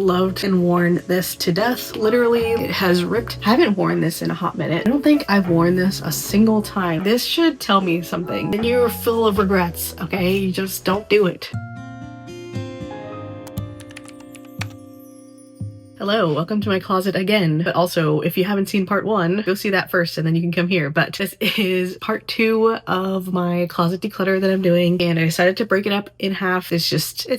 loved and worn this to death. Literally, it has ripped. I haven't worn this in a hot minute. I don't think I've worn this a single time. This should tell me something. Then you're full of regrets, okay? You just don't do it. Hello, welcome to my closet again. But also, if you haven't seen part 1, go see that first and then you can come here. But this is part 2 of my closet declutter that I'm doing, and I decided to break it up in half. It's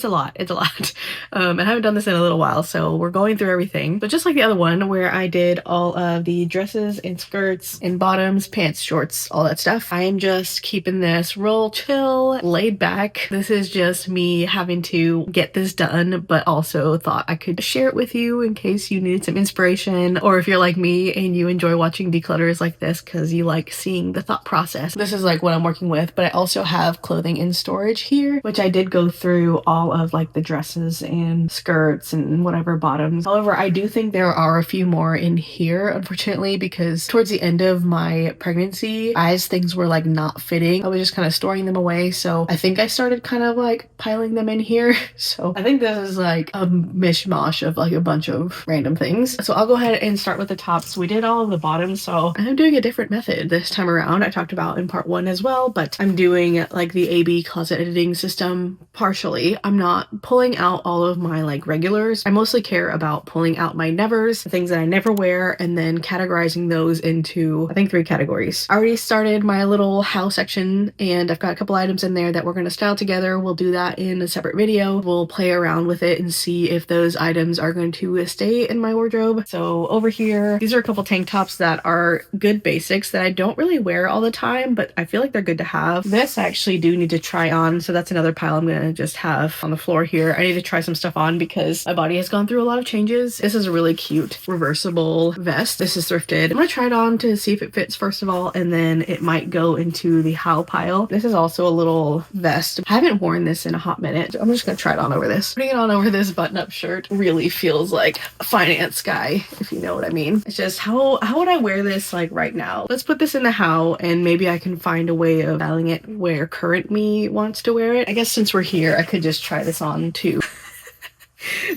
a lot. It's a lot. I haven't done this in a little while, so we're going through everything. But just like the other one where I did all of the dresses and skirts and bottoms, pants, shorts, all that stuff, I am just keeping this real chill, laid back. This is just me having to get this done, but also thought I could share it with you in case you needed some inspiration, or if you're like me and you enjoy watching declutters like this because you like seeing the thought process. This is like what I'm working with, but I also have clothing in storage here, which I did go through all of like the dresses and skirts and whatever bottoms. However, I do think there are a few more in here, unfortunately, because towards the end of my pregnancy, as things were like not fitting, I was just kind of storing them away. So I think I started kind of like piling them in here. So I think this is like a mishmash of like a bunch of random things. So I'll go ahead and start with the tops. We did all of the bottoms, so I'm doing a different method this time around. I talked about in part 1 as well, but I'm doing like the AB closet editing system partially. I'm not pulling out all of my like regulars. I mostly care about pulling out my nevers, the things that I never wear, and then categorizing those into I think 3 categories. I already started my little how section, and I've got a couple items in there that we're going to style together. We'll do that in a separate video. We'll play around with it and see if those items are going to stay in my wardrobe. So over here, these are a couple tank tops that are good basics that I don't really wear all the time, but I feel like they're good to have. This I actually do need to try on, so that's another pile I'm gonna just have on the floor here. I need to try some stuff on because my body has gone through a lot of changes. This is a really cute reversible vest. This is thrifted. I'm gonna try it on to see if it fits first of all, and then it might go into the how pile. This is also a little vest. I haven't worn this in a hot minute. I'm just gonna try it on over this. Putting it on over this button-up shirt really feels like a finance guy, if you know what I mean. It's just how would I wear this like right now? Let's put this in the how, and maybe I can find a way of styling it where current me wants to wear it. I guess since we're here, I could just try this on too.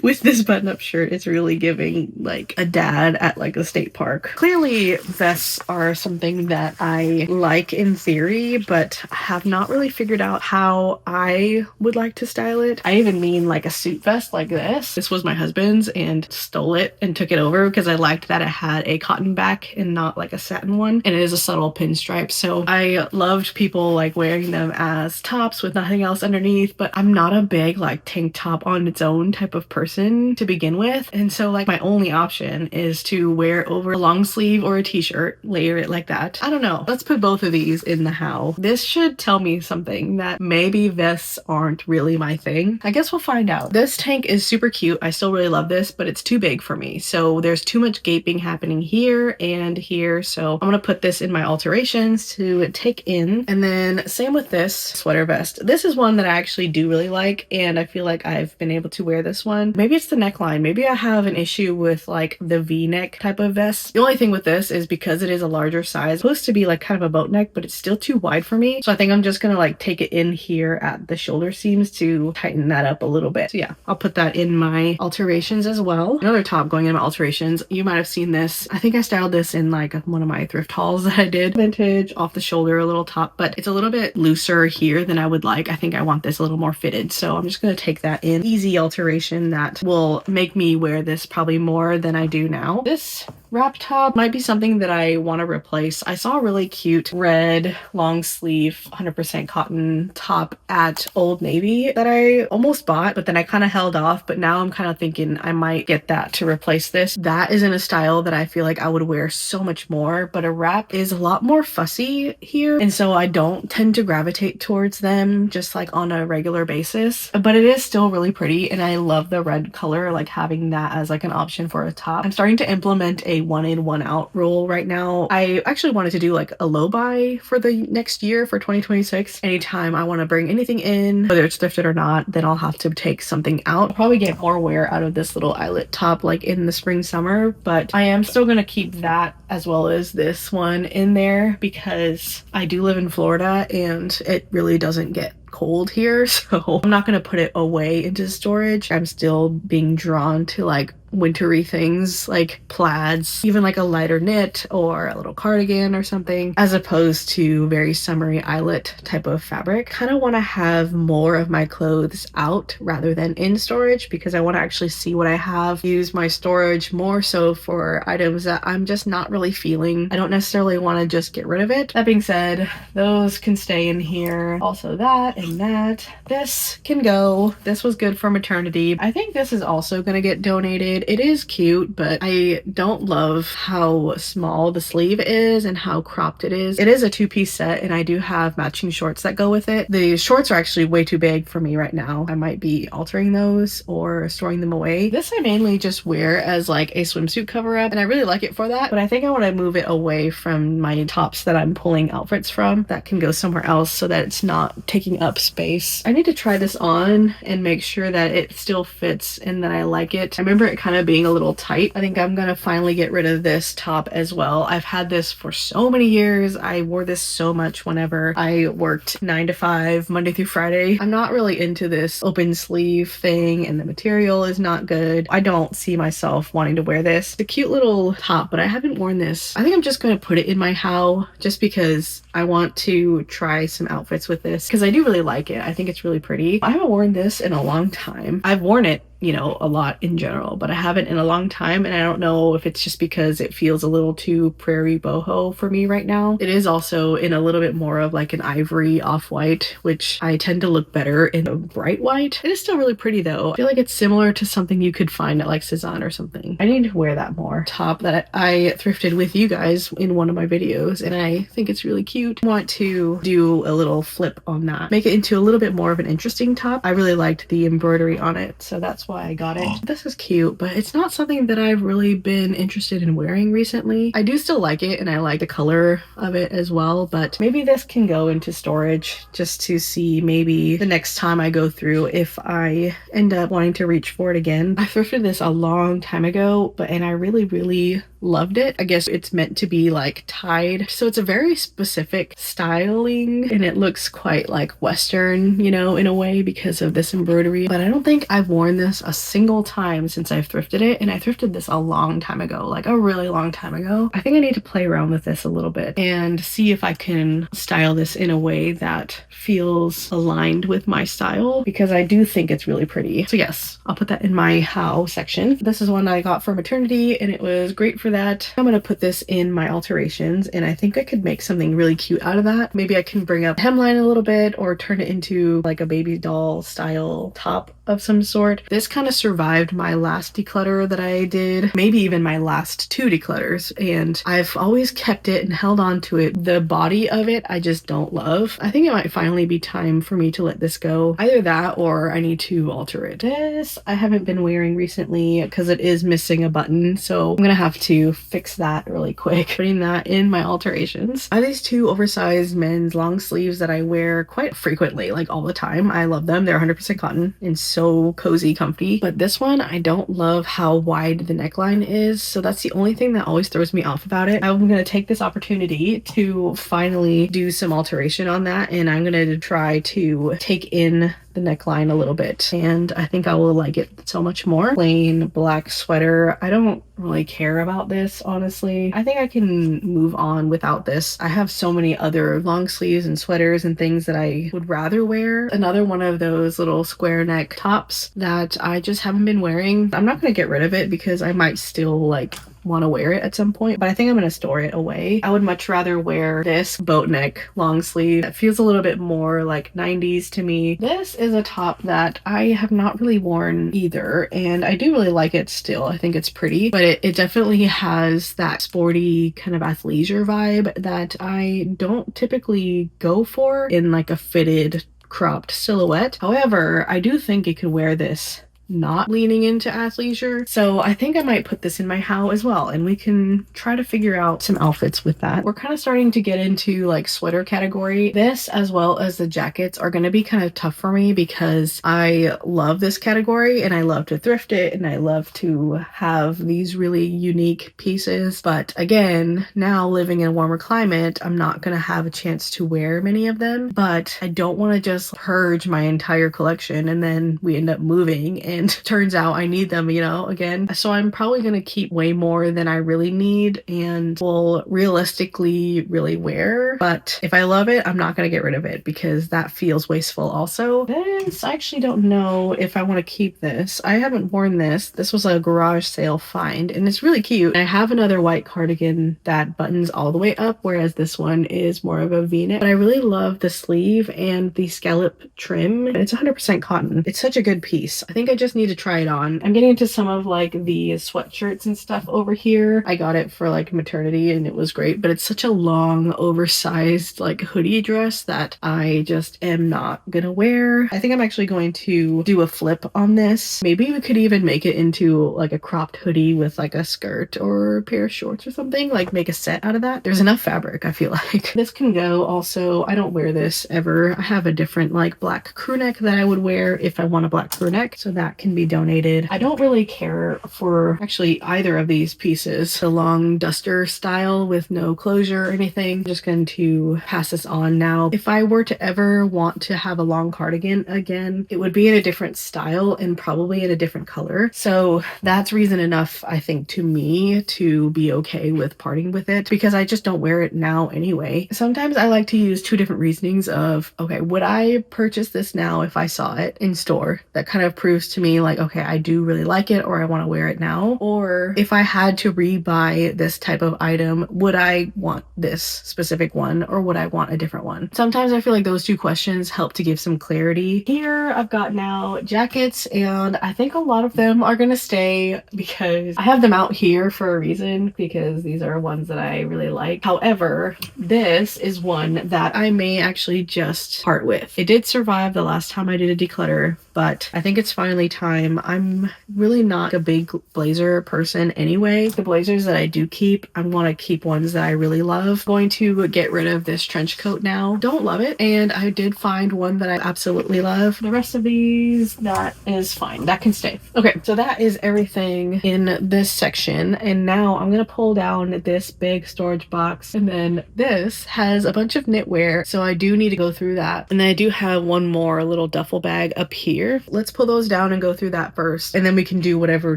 With this button-up shirt, it's really giving like a dad at like a state park. Clearly, vests are something that I like in theory, but have not really figured out how I would like to style it. I even mean like a suit vest like this. This was my husband's and stole it and took it over because I liked that it had a cotton back and not like a satin one, and it is a subtle pinstripe. So I loved people like wearing them as tops with nothing else underneath, but I'm not a big like tank top on its own type of person to begin with, and so like my only option is to wear over a long sleeve or a t-shirt, layer it like that. I don't know. Let's put both of these in the how. This should tell me something that maybe vests aren't really my thing. I guess we'll find out. This tank is super cute. I still really love this, but it's too big for me. So there's too much gaping happening here and here. So I'm gonna put this in my alterations to take in. And then same with this sweater vest. This is one that I actually do really like, and I feel like I've been able to wear this one. Maybe it's the neckline. Maybe I have an issue with like the V-neck type of vest. The only thing with this is because it is a larger size, it's supposed to be like kind of a boat neck, but it's still too wide for me. So I think I'm just gonna like take it in here at the shoulder seams to tighten that up a little bit. So yeah, I'll put that in my alterations as well. Another top going in my alterations. You might have seen this. I think I styled this in like one of my thrift hauls that I did. Vintage, off the shoulder, a little top, but it's a little bit looser here than I would like. I think I want this a little more fitted. So I'm just gonna take that in. Easy alteration that will make me wear this probably more than I do now. This wrap top might be something that I want to replace. I saw a really cute red long sleeve 100% cotton top at Old Navy that I almost bought, but then I kind of held off. But now I'm kind of thinking I might get that to replace this. That is in a style that I feel like I would wear so much more, but a wrap is a lot more fussy here, and so I don't tend to gravitate towards them just like on a regular basis. But it is still really pretty, and I love the red color, like having that as like an option for a top. I'm starting to implement a one in, one out rule right now. I actually wanted to do like a low buy for the next year for 2026. Anytime I want to bring anything in, whether it's thrifted or not, then I'll have to take something out. I'll probably get more wear out of this little eyelet top like in the spring summer, but I am still gonna keep that as well as this one in there because I do live in Florida and it really doesn't get cold here, so I'm not gonna put it away into storage. I'm still being drawn to like wintry things like plaids, even like a lighter knit or a little cardigan or something, as opposed to very summery eyelet type of fabric. Kind of want to have more of my clothes out rather than in storage, because I want to actually see what I have, use my storage more so for items that I'm just not really feeling. I don't necessarily want to just get rid of it. That being said, those can stay in here. Also that and that. This can go. This was good for maternity. I think this is also going to get donated. It is cute, but I don't love how small the sleeve is and how cropped it is. It is a two-piece set, and I do have matching shorts that go with it. The shorts are actually way too big for me right now. I might be altering those or storing them away. This I mainly just wear as like a swimsuit cover-up, and I really like it for that, but I think I want to move it away from my tops that I'm pulling outfits from. That can go somewhere else so that it's not taking up space. I need to try this on and make sure that it still fits and that I like it. I remember it kind of being a little tight. I think I'm gonna finally get rid of this top as well. I've had this for so many years. I wore this so much whenever I worked 9 to 5 Monday through Friday. I'm not really into this open sleeve thing, and the material is not good. I don't see myself wanting to wear this. It's a cute little top, but I haven't worn this. I think I'm just gonna put it in my how just because I want to try some outfits with this, because I do really like it. I think it's really pretty. I haven't worn this in a long time. I've worn it, you know, a lot in general, but I haven't in a long time, and I don't know if it's just because it feels a little too prairie boho for me right now. It is also in a little bit more of like an ivory off-white, which I tend to look better in a bright white. It is still really pretty though. I feel like it's similar to something you could find at like Cezanne or something. I need to wear that more. Top that I thrifted with you guys in one of my videos, and I think it's really cute. I want to do a little flip on that, make it into a little bit more of an interesting top. I really liked the embroidery on it, so that's why I got it. This is cute, but it's not something that I've really been interested in wearing recently. I do still like it, and I like the color of it as well, but maybe this can go into storage just to see maybe the next time I go through if I end up wanting to reach for it again. I thrifted this a long time ago, and I really loved it. I guess it's meant to be like tied, so it's a very specific styling, and it looks quite like Western, you know, in a way because of this embroidery. But I don't think I've worn this a single time since I've thrifted it, and I thrifted this a long time ago, like a really long time ago. I think I need to play around with this a little bit and see if I can style this in a way that feels aligned with my style, because I do think it's really pretty. So yes, I'll put that in my how section. This is one I got for maternity, and it was great for that. I'm gonna put this in my alterations, and I think I could make something really cute out of that. Maybe I can bring up hemline a little bit or turn it into like a baby doll style top of some sort. This kind of survived my last declutter that I did, maybe even my last 2 declutters, and I've always kept it and held on to it. The body of it I just don't love. I think it might finally be time for me to let this go. Either that or I need to alter it. This I haven't been wearing recently because it is missing a button, so I'm gonna have to fix that really quick. Putting that in my alterations. I have these 2 oversized men's long sleeves that I wear quite frequently, like all the time. I love them. They're 100% cotton and so cozy, comfy. But this one, I don't love how wide the neckline is, so that's the only thing that always throws me off about it. I'm gonna take this opportunity to finally do some alteration on that, and I'm gonna try to take in the neckline a little bit, and I think I will like it so much more. Plain black sweater. I don't really care about this, honestly. I think I can move on without this. I have so many other long sleeves and sweaters and things that I would rather wear. Another one of those little square neck tops that I just haven't been wearing. I'm not gonna get rid of it because I might still like want to wear it at some point, but I think I'm going to store it away. I would much rather wear this boat neck long sleeve that feels a little bit more like 90s to me. This is a top that I have not really worn either, and I do really like it still. I think it's pretty, but it definitely has that sporty kind of athleisure vibe that I don't typically go for in like a fitted cropped silhouette. However, I do think you could wear this not leaning into athleisure. So I think I might put this in my how as well, and we can try to figure out some outfits with that. We're kind of starting to get into like sweater category. This, as well as the jackets, are going to be kind of tough for me because I love this category and I love to thrift it and I love to have these really unique pieces. But again, now living in a warmer climate, I'm not going to have a chance to wear many of them, but I don't want to just purge my entire collection and then we end up moving and turns out I need them, you know, again. So I'm probably going to keep way more than I really need and will realistically really wear. But if I love it, I'm not going to get rid of it because that feels wasteful also. This, I actually don't know if I want to keep this. I haven't worn this. This was a garage sale find and it's really cute. I have another white cardigan that buttons all the way up, whereas this one is more of a V-neck. But I really love the sleeve and the scallop trim. And it's 100% cotton. It's such a good piece. I think I just need to try it on. I'm getting into some of like the sweatshirts and stuff over here. I got it for like maternity and it was great, but it's such a long, oversized like hoodie dress that I just am not gonna wear. I think I'm actually going to do a flip on this. Maybe we could even make it into like a cropped hoodie with like a skirt or a pair of shorts or something, like make a set out of that. There's enough fabric, I feel like. This can go also. I don't wear this ever. I have a different like black crew neck that I would wear if I want a black crew neck, so that can be donated. I don't really care for actually either of these pieces. The long duster style with no closure or anything. I'm just going to pass this on now. If I were to ever want to have a long cardigan again, it would be in a different style and probably in a different color. So that's reason enough, I think, to me to be okay with parting with it because I just don't wear it now anyway. Sometimes I like to use two different reasonings of, okay, would I purchase this now if I saw it in store? That kind of proves to me like, okay, I do really like it or I want to wear it now. Or if I had to rebuy this type of item, would I want this specific one or would I want a different one? Sometimes I feel like those two questions help to give some clarity. Here I've got now jackets and I think a lot of them are gonna stay because I have them out here for a reason because these are ones that I really like. However, this is one that I may actually just part with. It did survive the last time I did a declutter, but I think it's finally time. I'm really not a big blazer person anyway. The blazers that I do keep, I want to keep ones that I really love. I'm going to get rid of this trench coat now. Don't love it, and I did find one that I absolutely love. The rest of these, that is fine. That can stay. Okay, so that is everything in this section, and now I'm gonna pull down this big storage box, and then this has a bunch of knitwear, so I do need to go through that. And then I do have one more little duffel bag up here. Let's pull those down and go through that first, and then we can do whatever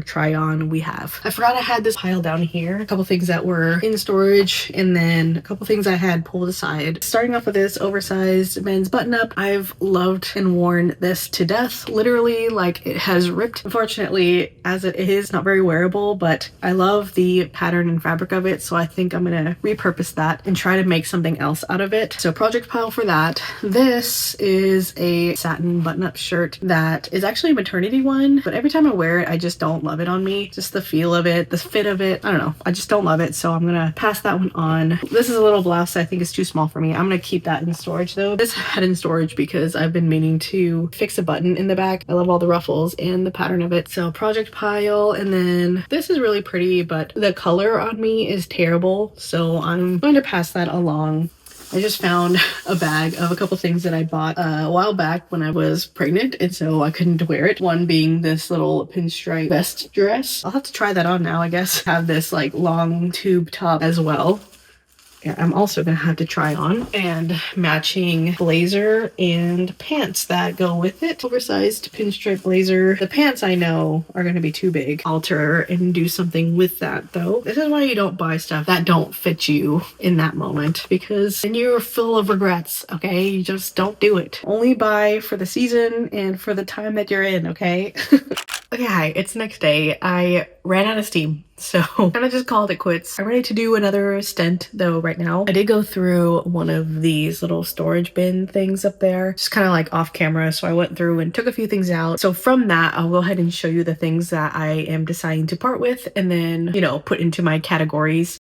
try on we have. I forgot I had this pile down here. A couple things that were in storage, and then a couple things I had pulled aside. Starting off with this oversized men's button up. I've loved and worn this to death. Literally, like, it has ripped. Unfortunately, as it is, not very wearable, but I love the pattern and fabric of it, so I think I'm gonna repurpose that and try to make something else out of it. So project pile for that. This is a satin button-up shirt that is actually a maternity one, but every time I wear it, I just don't love it on me. Just the feel of it, the fit of it, I don't know. I just don't love it, so I'm gonna pass that one on. This is a little blouse I think is too small for me. I'm gonna keep that in storage though. This I had in storage because I've been meaning to fix a button in the back. I love all the ruffles and the pattern of it. So project pile, and then this is really pretty, but the color on me is terrible, so I'm going to pass that along. I just found a bag of a couple things that I bought a while back when I was pregnant, and so I couldn't wear it. One being this little pinstripe vest dress. I'll have to try that on now, I guess. Have this like long tube top as well. I'm also gonna have to try on, and matching blazer and pants that go with it. Oversized pinstripe blazer. The pants I know are gonna be too big. Alter and do something with that though. This is why you don't buy stuff that don't fit you in that moment, because then you're full of regrets, okay? You just don't do it. Only buy for the season and for the time that you're in, okay? Okay, hi, it's next day. I ran out of steam, so kind of just called it quits. I'm ready to do another stent though right now. I did go through one of these little storage bin things up there, just kind of like off camera, so I went through and took a few things out. So from that, I'll go ahead and show you the things that I am deciding to part with and then, you know, put into my categories.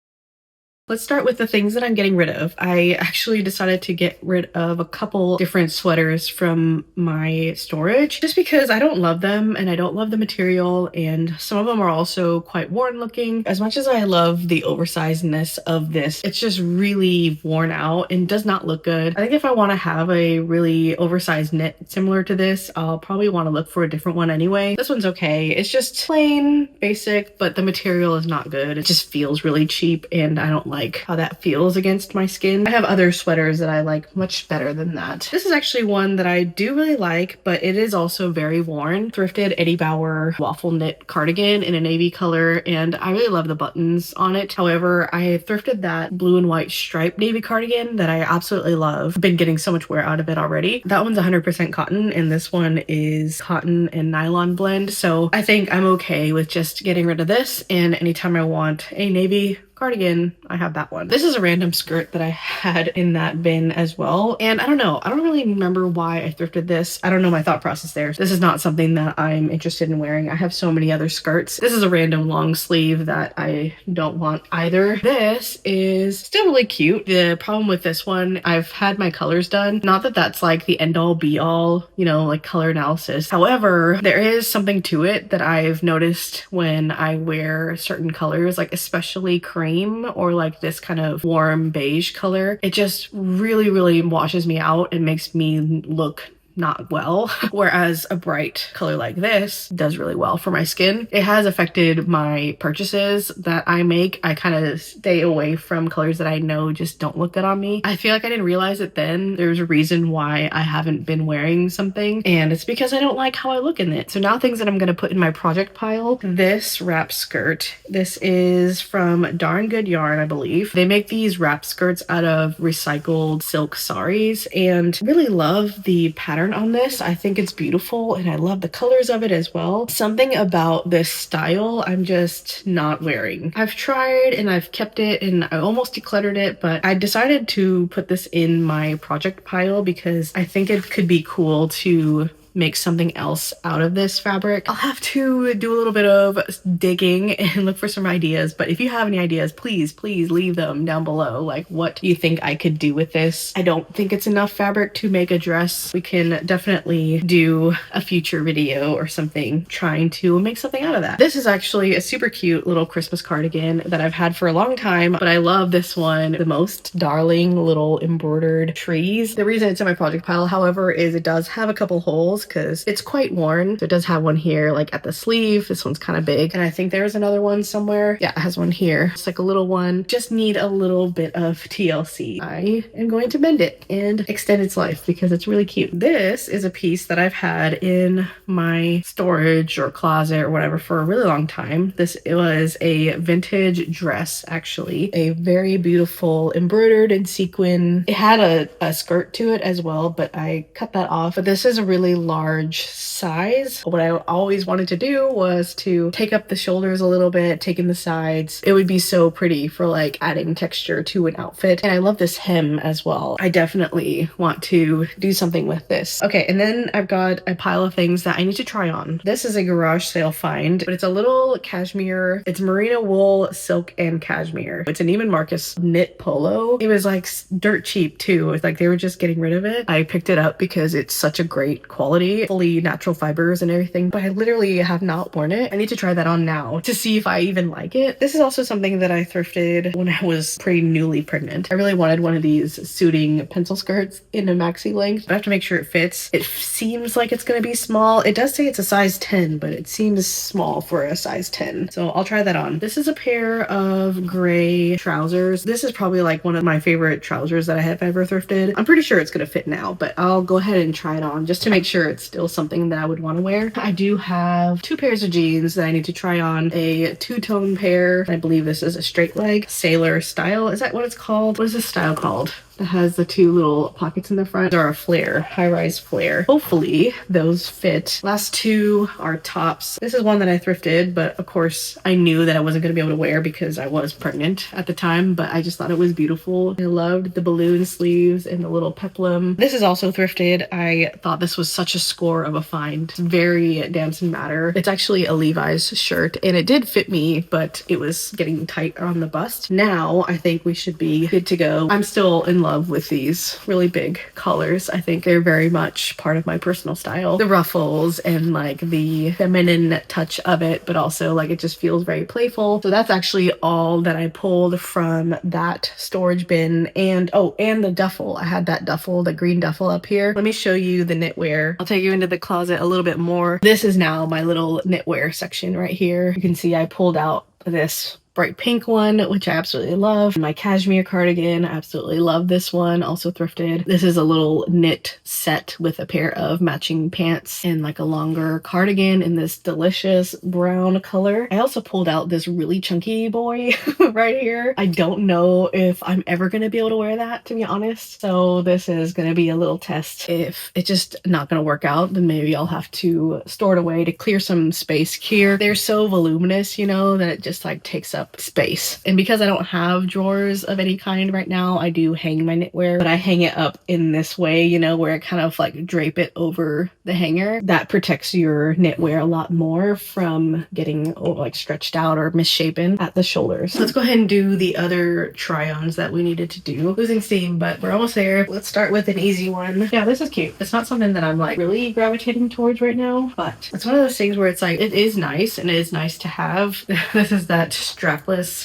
Let's start with the things that I'm getting rid of. I actually decided to get rid of a couple different sweaters from my storage just because I don't love them and I don't love the material, and some of them are also quite worn looking. As much as I love the oversizedness of this, it's just really worn out and does not look good. I think if I want to have a really oversized knit similar to this, I'll probably want to look for a different one anyway. This one's okay. It's just plain basic, but the material is not good. It just feels really cheap and I don't like how that feels against my skin. I have other sweaters that I like much better than that. This is actually one that I do really like, but it is also very worn. Thrifted Eddie Bauer waffle knit cardigan in a navy color, and I really love the buttons on it. However, I thrifted that blue and white striped navy cardigan that I absolutely love. Been getting so much wear out of it already. That one's 100% cotton and this one is cotton and nylon blend. So I think I'm okay with just getting rid of this, and anytime I want a navy cardigan, I have that one. This is a random skirt that I had in that bin as well. And I don't know, I don't really remember why I thrifted this. I don't know my thought process there. This is not something that I'm interested in wearing. I have so many other skirts. This is a random long sleeve that I don't want either. This is still really cute. The problem with this one, I've had my colors done. Not that that's like the end all be all, you know, like color analysis. However, there is something to it that I've noticed when I wear certain colors, like especially cream or like this kind of warm beige color. It just really washes me out and makes me look not well, whereas a bright color like this does really well for my skin. It has affected my purchases that I make. I kind of stay away from colors that I know just don't look good on me. I feel like I didn't realize it then. There's a reason why I haven't been wearing something, and it's because I don't like how I look in it. So now things that I'm going to put in my project pile. This wrap skirt. This is from Darn Good Yarn, I believe. They make these wrap skirts out of recycled silk saris, and really love the pattern on this. I think it's beautiful and I love the colors of it as well. Something about this style I'm just not wearing. I've tried and I've kept it and I almost decluttered it, but I decided to put this in my project pile because I think it could be cool to make something else out of this fabric. I'll have to do a little bit of digging and look for some ideas, but if you have any ideas, please leave them down below. Like, what do you think I could do with this? I don't think it's enough fabric to make a dress. We can definitely do a future video or something trying to make something out of that. This is actually a super cute little Christmas cardigan that I've had for a long time, but I love this one the most. Darling little embroidered trees. The reason it's in my project pile, however, is it does have a couple holes because it's quite worn. So it does have one here like at the sleeve. This one's kind of big, and I think there's another one somewhere. Yeah, it has one here. It's like a little one. Just need a little bit of TLC. I am going to mend it and extend its life because it's really cute. This is a piece that I've had in my storage or closet or whatever for a really long time. It was a vintage dress, actually. A very beautiful embroidered and sequin. It had a skirt to it as well, but I cut that off. But this is a really large size. What I always wanted to do was to take up the shoulders a little bit, take in the sides. It would be so pretty for like adding texture to an outfit. And I love this hem as well. I definitely want to do something with this. Okay, and then I've got a pile of things that I need to try on. This is a garage sale find, but it's a little cashmere. It's merino wool, silk, and cashmere. It's an Neiman Marcus knit polo. It was like dirt cheap too. It's like they were just getting rid of it. I picked it up because it's such a great quality, fully natural fibers and everything, but I literally have not worn it. I need to try that on now to see if I even like it. This is also something that I thrifted when I was pretty newly pregnant. I really wanted one of these suiting pencil skirts in a maxi length, but I have to make sure it fits. It seems like it's going to be small. It does say it's a size 10, but it seems small for a size 10. So I'll try that on. This is a pair of gray trousers. This is probably like one of my favorite trousers that I have ever thrifted. I'm pretty sure it's going to fit now, but I'll go ahead and try it on just to make sure it's still something that I would want to wear. I do have two pairs of jeans that I need to try on. A two-tone pair. I believe this is a straight leg sailor style. Is that what it's called? What is this style called? that has the two little pockets in the front are a flare, high-rise flare. Hopefully those fit. Last two are tops. This is one that I thrifted, but of course I knew that I wasn't going to be able to wear because I was pregnant at the time, but I just thought it was beautiful. I loved the balloon sleeves and the little peplum. This is also thrifted. I thought this was such a score of a find. It's very Damson Matter. It's actually a Levi's shirt and it did fit me, but it was getting tight on the bust. Now I think we should be good to go. I'm still in love with these really big collars. I think they're very much part of my personal style. The ruffles and like the feminine touch of it, but also like it just feels very playful. So that's actually all that I pulled from that storage bin. And oh, and the duffel. I had that duffel, the green duffel up here. Let me show you the knitwear. I'll take you into the closet a little bit more. This is now my little knitwear section right here. You can see I pulled out this bright pink one, which I absolutely love. My cashmere cardigan, I absolutely love this one, also thrifted. This is a little knit set with a pair of matching pants and like a longer cardigan in this delicious brown color. I also pulled out this really chunky boy right here. I don't know if I'm ever going to be able to wear that, to be honest. So this is going to be a little test. If it's just not going to work out, then maybe I'll have to store it away to clear some space here. They're so voluminous, you know, that it just like takes up space. And because I don't have drawers of any kind right now, I do hang my knitwear, but I hang it up in this way, you know, where I kind of like drape it over the hanger. That protects your knitwear a lot more from getting like stretched out or misshapen at the shoulders. Let's go ahead and do the other try-ons that we needed to do. Losing steam, but we're almost there. Let's start with an easy one. Yeah, this is cute. It's not something that I'm like really gravitating towards right now, but it's one of those things where it's like, it is nice and it is nice to have. This is that strapless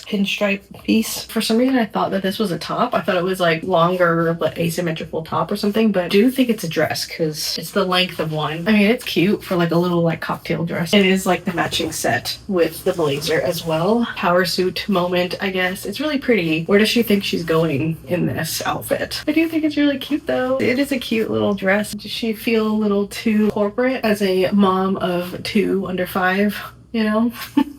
pinstripe piece. For some reason, I thought that this was a top. I thought it was like longer, but asymmetrical top or something, but I do think it's a dress because it's the length of one. I mean, it's cute for like a little like cocktail dress. It is like the matching set with the blazer as well. Power suit moment, I guess. It's really pretty. Where does she think she's going in this outfit? I do think it's really cute though. It is a cute little dress. Does she feel a little too corporate as a mom of two under 5? You know,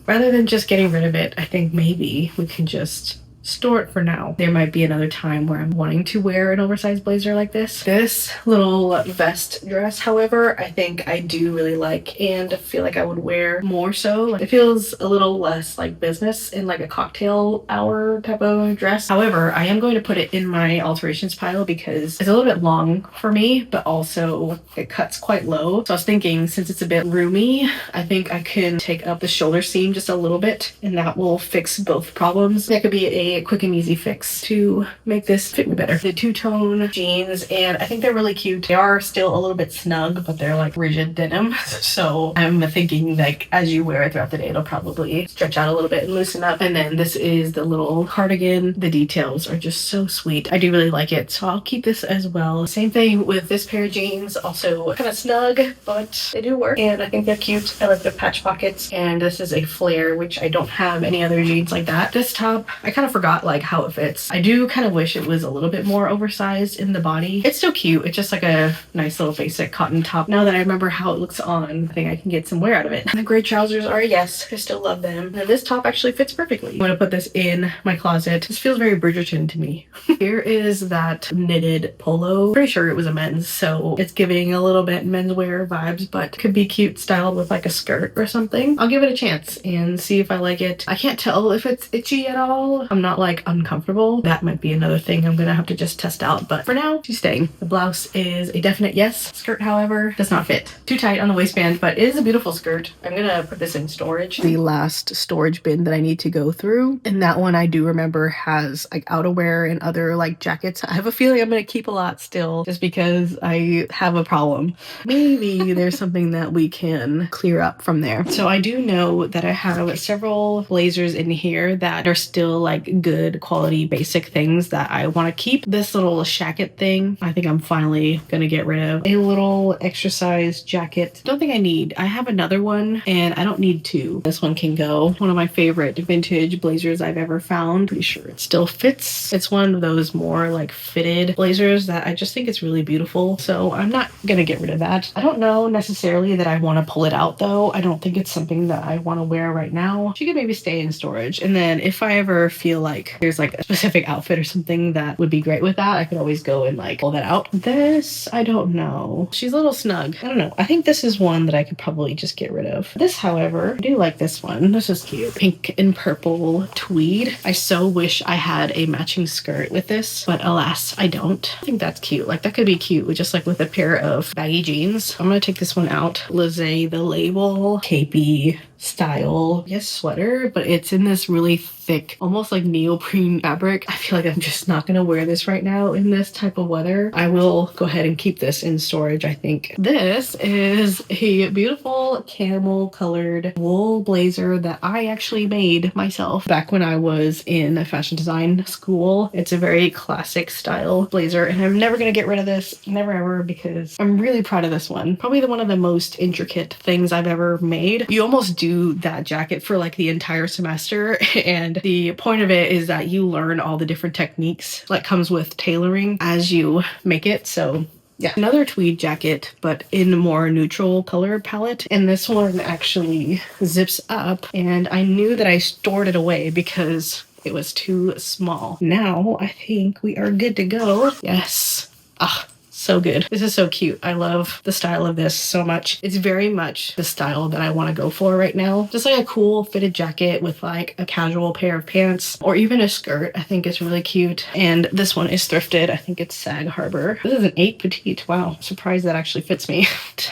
rather than just getting rid of it, I think maybe we can just store it for now. There might be another time where I'm wanting to wear an oversized blazer like this. This little vest dress, however, I think I do really like and feel like I would wear more so. It feels a little less like business in like a cocktail hour type of dress. However, I am going to put it in my alterations pile because it's a little bit long for me, but also it cuts quite low. So I was thinking, since it's a bit roomy, I think I can take up the shoulder seam just a little bit and that will fix both problems. That could be a quick and easy fix to make this fit me better. The two-tone jeans, and I think they're really cute. They are still a little bit snug, but they're like rigid denim. So I'm thinking like as you wear it throughout the day, it'll probably stretch out a little bit and loosen up. And then this is the little cardigan. The details are just so sweet. I do really like it, so I'll keep this as well. Same thing with this pair of jeans, also kind of snug, but they do work. And I think they're cute. I like the patch pockets. And this is a flare, which I don't have any other jeans like that. This top, I kind of forgot like how it fits. I do kind of wish it was a little bit more oversized in the body. It's still cute. It's just like a nice little basic cotton top. Now that I remember how it looks on, I think I can get some wear out of it. The gray trousers are a yes. I still love them. And this top actually fits perfectly. I'm going to put this in my closet. This feels very Bridgerton to me. Here is that knitted polo. Pretty sure it was a men's, so it's giving a little bit menswear vibes, but could be cute styled with like a skirt or something. I'll give it a chance and see if I like it. I can't tell if it's itchy at all. I'm not like uncomfortable. That might be another thing I'm gonna have to just test out, but for now she's staying. The blouse is a definite yes. Skirt, however, does not fit. Too tight on the waistband, but it is a beautiful skirt. I'm gonna put this in storage. The last storage bin that I need to go through, and that one I do remember has like outerwear and other like jackets. I have a feeling I'm gonna keep a lot still just because I have a problem. Maybe there's something that we can clear up from there. So I do know that I have several blazers in here that are still like good quality basic things that I want to keep. This little shacket thing, I think I'm finally gonna get rid of. A little extra size jacket. Don't think I need. I have another one and I don't need two. This one can go. One of my favorite vintage blazers I've ever found. Pretty sure it still fits. It's one of those more like fitted blazers that I just think it's really beautiful. So I'm not gonna get rid of that. I don't know necessarily that I want to pull it out though. I don't think it's something that I want to wear right now. She could maybe stay in storage. And then if I ever feel like there's like a specific outfit or something that would be great with that, I could always go and like pull that out. This, I don't know. She's a little snug. I don't know. I think this is one that I could probably just get rid of. This, however, I do like this one. This is cute. Pink and purple tweed. I so wish I had a matching skirt with this, but alas, I don't. I think that's cute. Like that could be cute with just like with a pair of baggy jeans. I'm gonna take this one out. Lizzie the Label capey style, yes, sweater, but it's in this really thick, almost like neoprene fabric. I feel like I'm just not gonna wear this right now in this type of weather. I will go ahead and keep this in storage, I think. This is a beautiful camel colored wool blazer that I actually made myself back when I was in fashion design school. It's a very classic style blazer, and I'm never gonna get rid of this, never ever, because I'm really proud of this one. Probably one of the most intricate things I've ever made. You almost do that jacket for like the entire semester, and the point of it is that you learn all the different techniques that comes with tailoring as you make it. So yeah, another tweed jacket, but in a more neutral color palette. And this one actually zips up, and I knew that I stored it away because it was too small. Now I think we are good to go. Yes. Ah. So good. This is so cute. I love the style of this so much. It's very much the style that I want to go for right now. Just like a cool fitted jacket with like a casual pair of pants or even a skirt, I think is really cute. And this one is thrifted. I think it's Sag Harbor. This is an 8 petite. Wow. I'm surprised that actually fits me.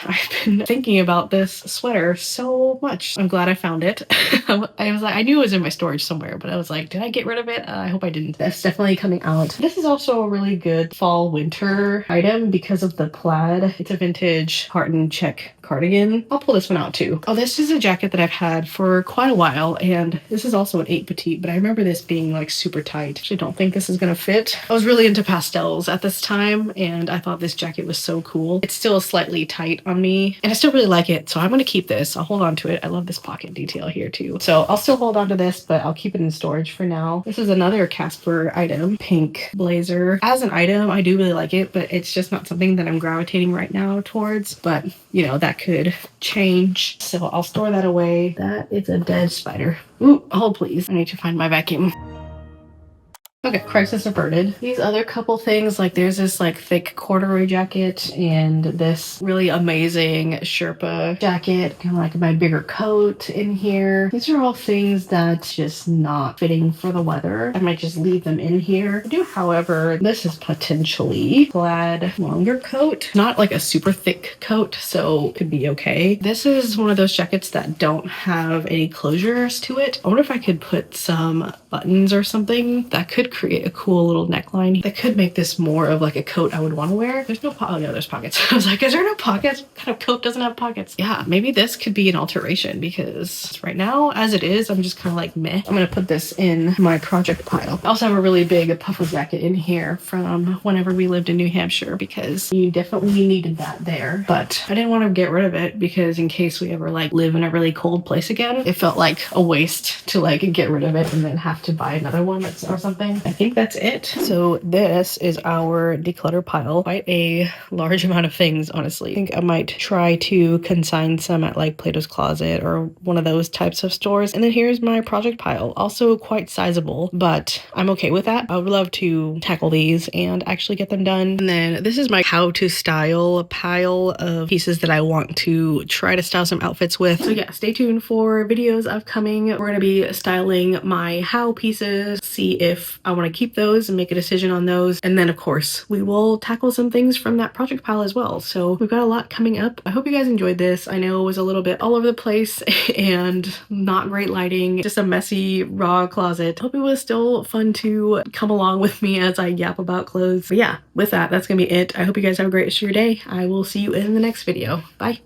I've been thinking about this sweater so much. I'm glad I found it. I was like, I knew it was in my storage somewhere, but I was like, did I get rid of it? I hope I didn't. That's definitely coming out. This is also a really good fall winter item because of the plaid. It's a vintage tartan check cardigan. I'll pull this one out too. Oh, this is a jacket that I've had for quite a while, and this is also an 8 petite, but I remember this being like super tight. I actually don't think this is gonna fit. I was really into pastels at this time, and I thought this jacket was so cool. It's still slightly tight on me, and I still really like it, so I'm gonna keep this. I'll hold on to it. I love this pocket detail here too. So I'll still hold on to this, but I'll keep it in storage for now. This is another Casper item, pink blazer. As an item, I do really like it, but it's just not something that I'm gravitating right now towards, but you know, that could change. So I'll store that away. That is a dead spider. Ooh, hold please. I need to find my vacuum. Okay, crisis averted. These other couple things, like there's this like thick corduroy jacket and this really amazing Sherpa jacket, kind of like my bigger coat in here. These are all things that's just not fitting for the weather. I might just leave them in here. I do, however, this is potentially plaid longer coat. Not like a super thick coat, so it could be okay. This is one of those jackets that don't have any closures to it. I wonder if I could put some buttons or something that could create a cool little neckline that could make this more of like a coat I would want to wear. There's no oh no, there's pockets. I was like, is there no pockets? What kind of coat doesn't have pockets? Yeah, maybe this could be an alteration, because right now as it is, I'm just kind of like meh. I'm gonna put this in my project pile. I also have a really big puffer jacket in here from whenever we lived in New Hampshire, because you definitely needed that there, but I didn't want to get rid of it because in case we ever like live in a really cold place again, it felt like a waste to like get rid of it and then have to buy another one or something. I think that's it. So this is our declutter pile. Quite a large amount of things, honestly. I think I might try to consign some at like Plato's Closet or one of those types of stores. And then here's my project pile. Also quite sizable, but I'm okay with that. I would love to tackle these and actually get them done. And then this is my how to style pile of pieces that I want to try to style some outfits with. So yeah, stay tuned for videos upcoming. We're gonna be styling my how pieces, see if I want to keep those and make a decision on those. And then of course we will tackle some things from that project pile as well. So we've got a lot coming up. I hope you guys enjoyed this. I know it was a little bit all over the place and not great lighting, just a messy raw closet. Hope it was still fun to come along with me as I yap about clothes. But yeah, with that, that's gonna be it. I hope you guys have a great rest of your day. I will see you in the next video. Bye.